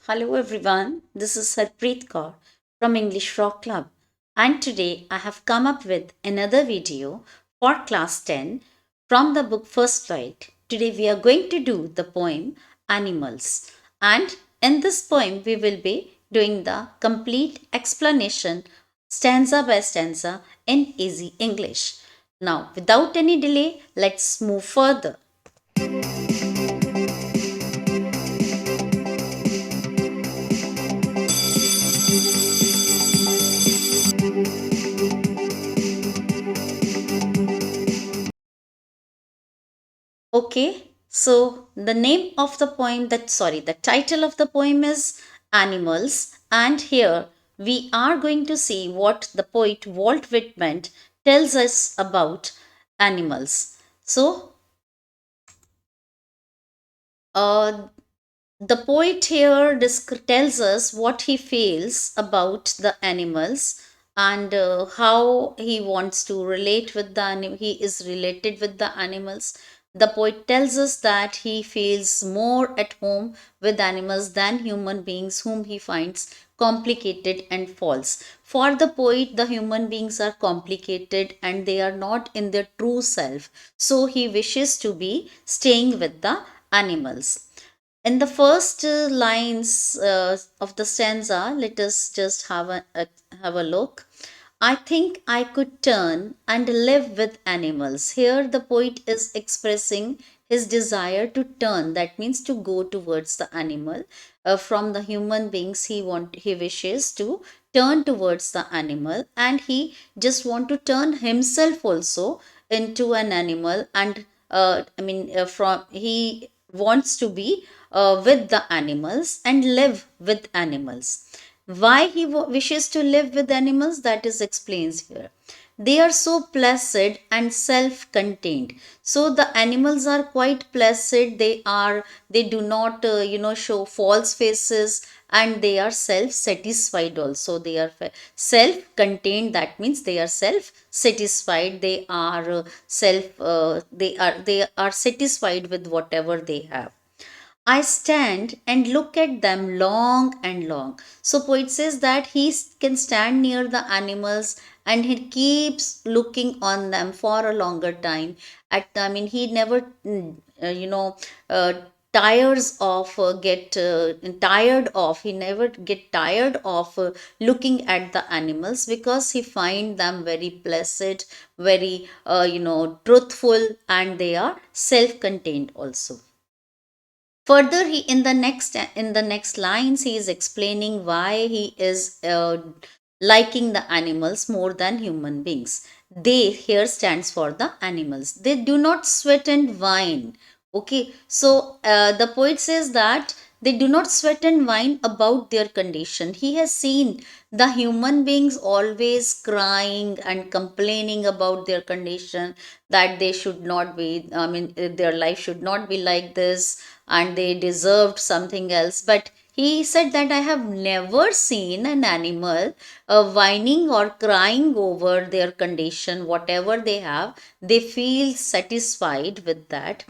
Hello everyone, this is Harpreet Kaur from English Rock Club, and today I have come up with another video for class 10 from the book First Flight. Today we are going to do the poem Animals, and in this poem we will be doing the complete explanation stanza by stanza in easy English. Now, without any delay, let's move further. Okay, so the name of the poem the title of the poem is Animals, and here we are going to see what the poet Walt Whitman tells us about animals. So, uh, the poet here tells us what he feels about the animals and how he wants to relate with the he is related with the animals. The poet tells us that he feels more at home with animals than human beings, whom he finds complicated and false. For the poet, the human beings are complicated and they are not in their true self, so he wishes to be staying with the animals. In the first lines of the stanza, let us just have a look. I think I could turn and live with animals. Here, the poet is expressing his desire to turn. That means to go towards the animal. From the human beings, he wishes to turn towards the animal, and he just want to turn himself also into an animal. And from he wants to be with the animals and live with animals. Why he wishes to live with animals, that is explains here. They are so placid and self-contained. So the animals are quite placid. They do not show false faces, and they are self-satisfied also. They are self-contained. That means they are self-satisfied. They are satisfied with whatever they have. I stand and look at them long and long. So poet says that can stand near the animals and he keeps looking on them for a longer time. He never, uh, tires of get tired of. He never get tired of looking at the animals because he find them very placid, very truthful, and they are self-contained also. Further, he in the next lines he is explaining why he is liking the animals more than human beings. They here stands for the animals. They do not sweat and whine. Okay, so the poet says that they do not sweat and whine about their condition. He has seen the human beings always crying and complaining about their condition, that they should not be, their life should not be like this, and they deserved something else. But he said that I have never seen an animal whining or crying over their condition, whatever they have. They feel satisfied with that,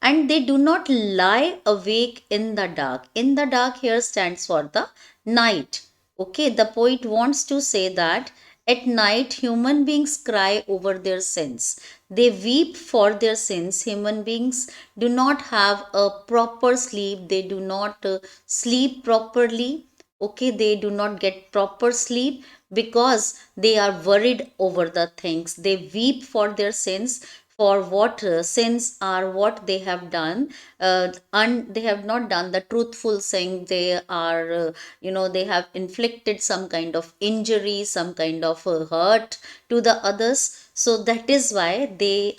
and they do not lie awake in the dark. In the dark here stands for the night. Okay, the poet wants to say that at night human beings cry over their sins. They weep for their sins. Human beings do not have a proper sleep. They do not sleep properly. Okay, they do not get proper sleep because they are worried over the things. They weep for their sins, for what sins are what they have done, and they have not done the truthful thing. They are they have inflicted some kind of injury, some kind of hurt to the others. So that is why they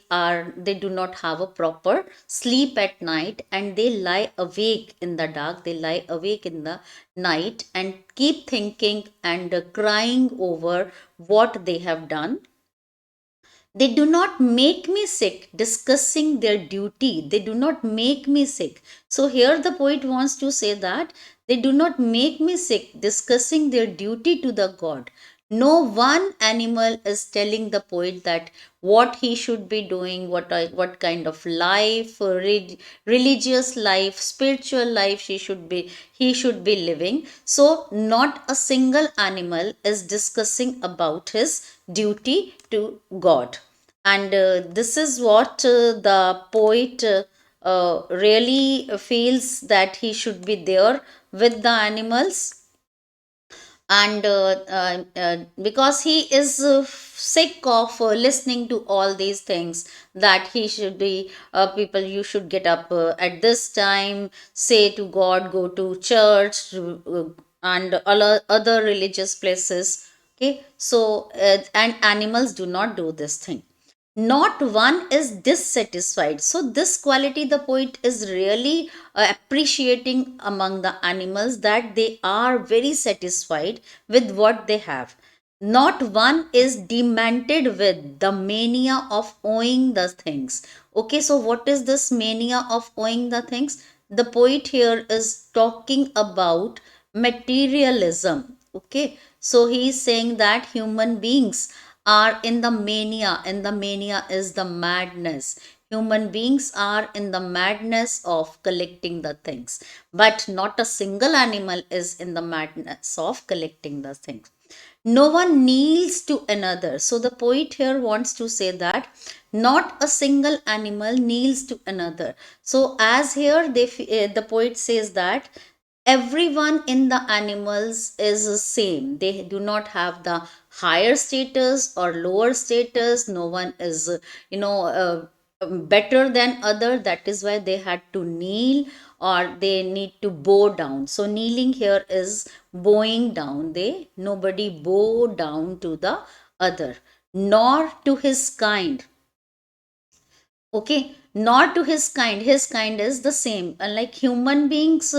do not have a proper sleep at night, and they lie awake in the dark. They lie awake in the night and keep thinking and crying over what they have done. They do not make me sick discussing their duty. They do not make me sick. So here the poet wants to say that they do not make me sick discussing their duty to the God. No one animal is telling the poet that what he should be doing, what kind of life, religious life, spiritual life he should be living. So not a single animal is discussing about his duty to God. And this is what the poet really feels, that he should be there with the animals. And because he is sick of listening to all these things, that he should be people, you should get up at this time, say to God, go to church, and other religious places. Okay, so and animals do not do this thing. Not one is dissatisfied. So this quality the poet is really appreciating among the animals, that they are very satisfied with what they have. Not one is demented with the mania of owing the things. Okay, so what is this mania of owing the things? The poet here is talking about materialism. Okay, so he is saying that human beings are in the mania, and the mania is the madness. Human beings are in the madness of collecting the things, but not a single animal is in the madness of collecting the things. No one kneels to another. So the poet here wants to say that not a single animal kneels to another. So as here the poet says that everyone in the animals is the same. They do not have the higher status or lower status. No one is better than other. That is why they had to kneel, or they need to bow down. So kneeling here is bowing down. They nobody bow down to the other, nor to his kind. Okay, not to his kind. His kind is the same. Unlike human beings,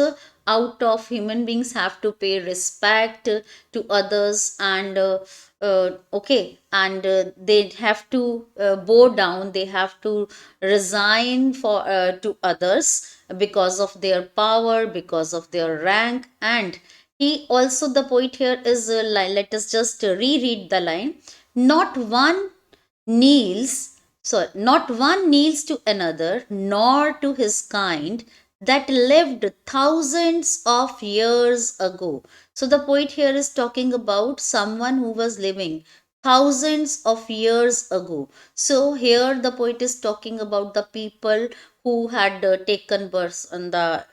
out of human beings have to pay respect to others, and okay, and they have to bow down, they have to resign for to others because of their power, because of their rank. And he also, the poet here is let us just reread the line. Not one kneels, so not one kneels to another, nor to his kind that lived thousands of years ago. So the poet here is talking about someone who was living thousands of years ago. So here the poet is talking about the people who had taken birth in the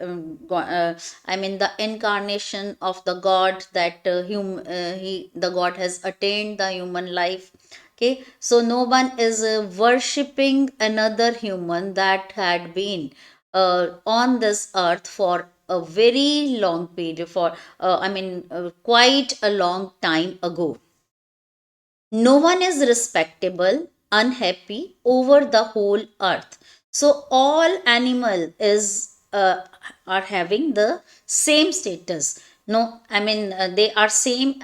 I mean the incarnation of the God, that the God has attained the human life. Okay, so no one is worshipping another human that had been on this earth for a very long period, for quite a long time ago. No one is respectable, unhappy over the whole earth. So all animal is are having the same status. No, they are same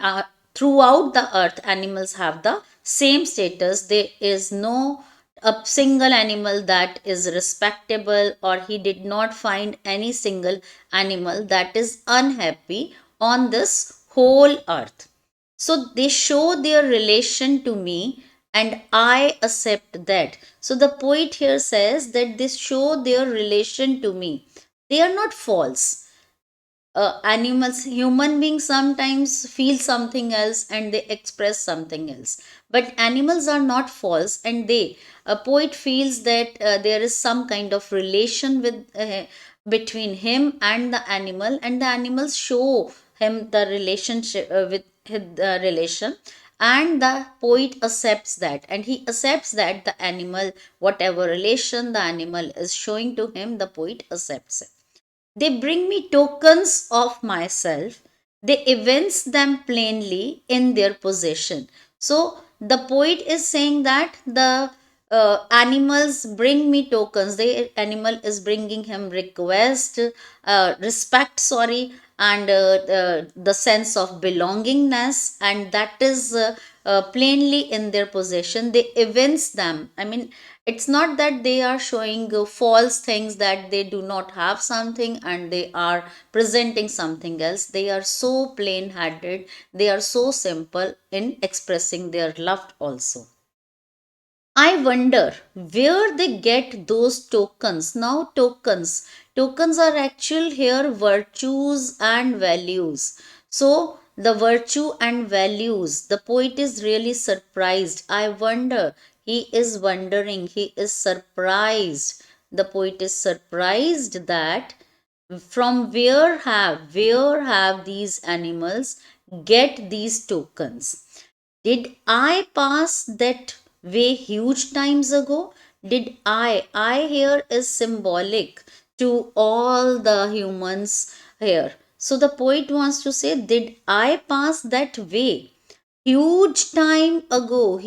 throughout the earth. Animals have the same status. There is no a single animal that is respectable, or he did not find any single animal that is unhappy on this whole earth. So they show their relation to me, and I accept that. So the poet here says that they show their relation to me. They are not false. Animals, human beings sometimes feel something else and they express something else. But animals are not false, and a poet feels that there is some kind of relation between him and the animal, and the animals show him the relationship with the relation. And the poet accepts that, and he accepts that the animal, whatever relation the animal is showing to him, the poet accepts it. They bring me tokens of myself. They evince them plainly in their possession. So the poet is saying that the animals bring me tokens. The animal is bringing him request, respect, sorry, and the sense of belongingness, and that is plainly in their possession. They evince them. I mean, it's not that they are showing false things, that they do not have something and they are presenting something else. They are so plain headed, they are so simple in expressing their love also. I wonder where they get those tokens. Now, tokens are actual here virtues and values. So, the virtue and values, the poet is really surprised. I wonder, he is wondering, he is surprised. The poet is surprised that from where have these animals get these tokens. Did I pass that way huge times ago? Did I here is symbolic to all the humans here. So the poet wants to say, did I pass that way? Huge time ago.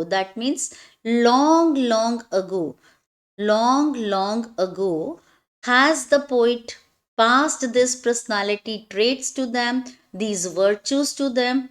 That means long, long ago. Long ago, has the poet passed these personality traits to them, these virtues to them?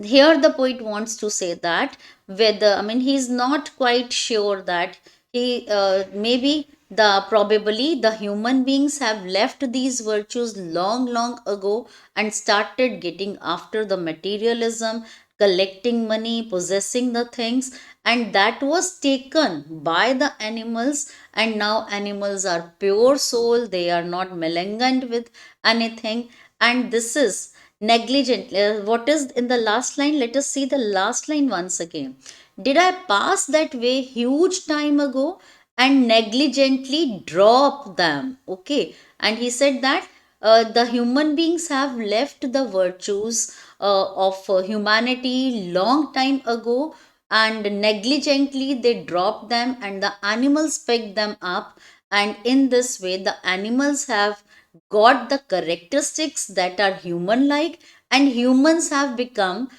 Here the poet wants to say that whether, I mean, he's not quite sure that he maybe the probably the human beings have left these virtues long ago and started getting after the materialism, collecting money, possessing the things, and that was taken by the animals. And now animals are pure soul, they are not malignant with anything. And this is negligent. What is in the last line? Let us see the last line once again. Did I pass that way huge time ago and negligently drop them? Okay. And he said that the human beings have left the virtues of humanity long time ago, and negligently they dropped them and the animals picked them up. And in this way the animals have got the characteristics that are human like, and humans have become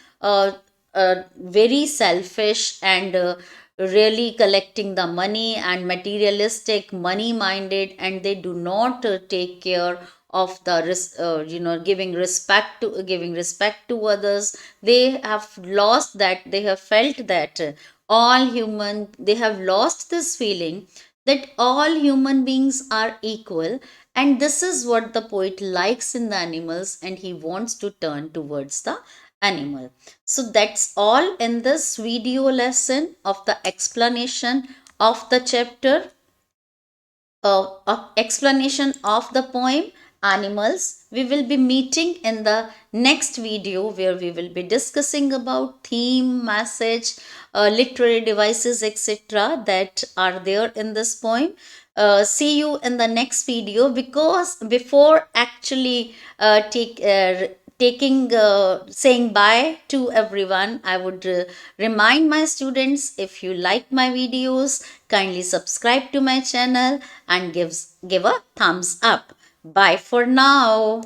very selfish and really collecting the money and materialistic, money minded, and they do not take care of the giving respect to others. They have lost that, they have felt that all human, they have lost this feeling that all human beings are equal. And this is what the poet likes in the animals, and he wants to turn towards the animal. So that's all in this video lesson of the explanation of the chapter, explanation of the poem Animals. We will be meeting in the next video where we will be discussing about theme, message, literary devices, etc. that are there in this poem. See you in the next video, because before actually taking saying bye to everyone, I would remind my students, if you like my videos, kindly subscribe to my channel and give a thumbs up. Bye for now.